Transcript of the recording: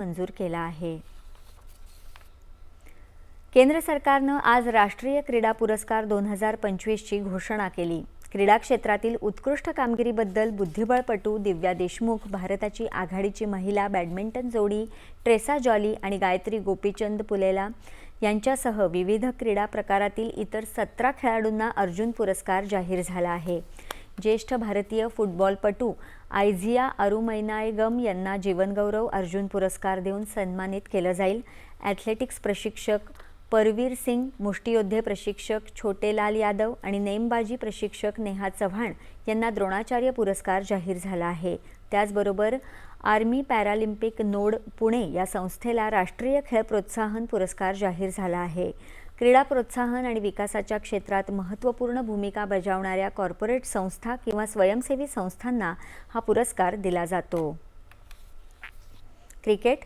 मंजूर केला आहे। केंद्र सरकारनं आज राष्ट्रीय क्रीडा पुरस्कार 2025 ची घोषणा केली। क्रीडा क्षेत्रातील उत्कृष्ट कामगिरीबद्दल बुद्धिबळपटू दिव्या देशमुख, भारताची आघाडीची महिला बॅडमिंटन जोडी ट्रेसा जॉली आणि गायत्री गोपीचंद पुलेला यांच्यासह विविध क्रीडा प्रकारातील इतर 17 खेळाडूंना अर्जुन पुरस्कार जाहीर झाला आहे। ज्येष्ठ भारतीय फुटबॉलपटू आयझिया अरुमैनायगम यांना जीवनगौरव अर्जुन पुरस्कार देऊन सन्मानित केलं जाईल। ॲथलेटिक्स प्रशिक्षक परवीर सिंग, मुष्टियोद्धे प्रशिक्षक छोटेलाल यादव आणि नेमबाजी प्रशिक्षक नेहा चव्हाण यांना द्रोणाचार्य पुरस्कार जाहीर झाला आहे। त्याचबरोबर आर्मी पॅरालिम्पिक नोड पुणे या संस्थेला राष्ट्रीय खेळ प्रोत्साहन पुरस्कार जाहीर झाला आहे। क्रीडा प्रोत्साहन आणि विकासाच्या क्षेत्रात महत्त्वपूर्ण भूमिका बजावणाऱ्या कॉर्पोरेट संस्था किंवा स्वयंसेवी संस्थांना हा पुरस्कार दिला जातो। क्रिकेट